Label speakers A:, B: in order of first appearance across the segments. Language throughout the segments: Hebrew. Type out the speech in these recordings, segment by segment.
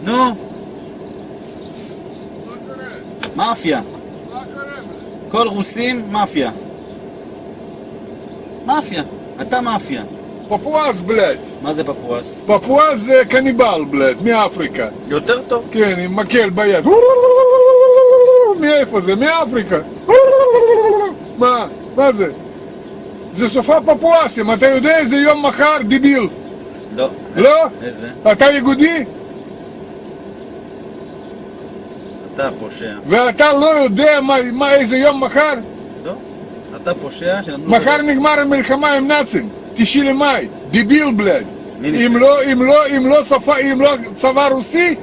A: נו. מאפיה. כל רוסים מאפיה. מאפיה. אתה מאפיה.
B: פפואס, בלד.
A: מה זה פפואס?
B: פפואס זה קניבל, בלד, מאפריקה.
A: יותר טוב.
B: כן, עם מקל ביד. מאיפה זה? מאפריקה. מה זה? זה סופה פפואסים, אתה יודע איזה יום מחר, דיביל?
A: לא.
B: לא?
A: איזה?
B: אתה יהודי?
A: אתה פושע.
B: ואתה לא יודע איזה יום מחר?
A: לא. אתה פושע שנתנו...
B: מחר נגמר המלחמה עם נאצים, 9 למאי, דיביל בלד. אם לא צבא רוסי,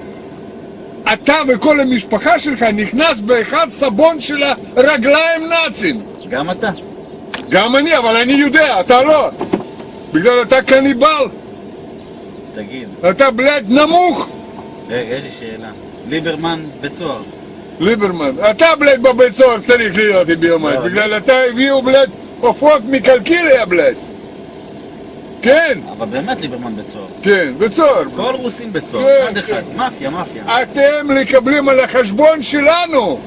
B: אתה וכל המשפחה שלך נכנס באחד סבון של הרגליים נאצים.
A: גם אתה?
B: גם אני, אבל אני יודע, אתה לא. בגלל אתה קניבל.
A: תגיד.
B: אתה בלד נמוך.
A: רגע, יש לי שאלה. ליברמן בצוהר.
B: ליברמן, אתה בלד בבית סוהר צריך להיות ביומיים. בגלל אתה הביאו בלד עופות מקלקיליה בלד. כן.
A: אבל באמת ליברמן בצוהר.
B: כן, בצוהר.
A: כל רוסים בצוהר, אחד אחד. מאפיה, מאפיה.
B: אתם מקבלים על החשבון שלנו.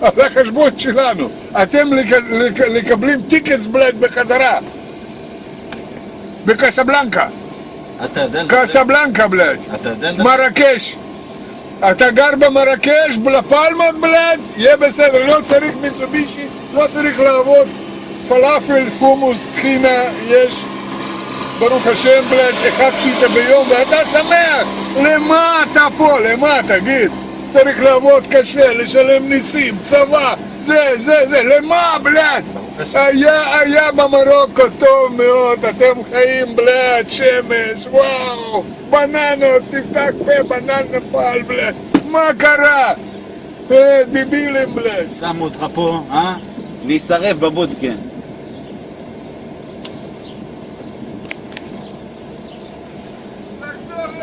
B: על החשבון שלנו. אתם מקבלים טיקטס בלד בחזרה. בקסבלנקה.
A: אתה יודע...
B: קסבלנקה בלד.
A: אתה יודע...
B: מרקש. אתה גר במרקש, בלפלמות בלד, יהיה בסדר, לא צריך מיצובישי, לא צריך לעבוד. פלאפל, חומוס, טחינה, יש. ברוך השם בלד, 1 פיתה ביום, ואתה שמח. למה אתה פה? למה? תגיד. צריך לעבוד קשה, לשלם ניסים, צבא, זה, למה בלד? היה במרוקו טוב מאוד, אתם חיים בלד, שמש, וואו, בננות, תפתח פה, בנן נפל בלד, מה קרה? דיבילים בלד.
A: שמו אותך פה, להישרף בבודקה.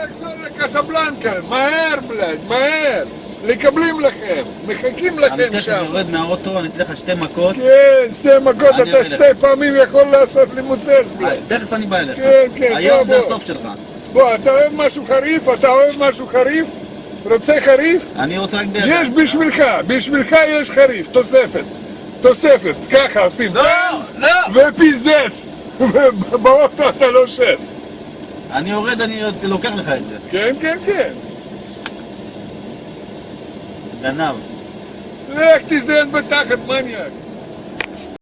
B: לחזור לקסבלנקה, מהר בלד, מהר. לקבלים לכם, מחכים לכם שם.
A: אני תכף יורד מהאוטו, אני אתן לך 2 מכות.
B: כן, 2 מכות, אתה 2 פעמים יכול לעשות לי מוצץ בלד.
A: תכף אני בא אליך.
B: כן,
A: היום זה הסוף שלך.
B: בוא, אתה אוהב משהו חריף? אתה אוהב משהו חריף? רוצה חריף?
A: אני רוצה רק בידך.
B: יש בשבילך יש חריף, תוספת, ככה עושים.
A: לא!
B: ופיזדץ. ובאוטו אתה לא שף.
A: אני יורד, אני לוקח לך את זה.
B: כן.
A: גנב.
B: לך תזדיין בתחת, מניאק.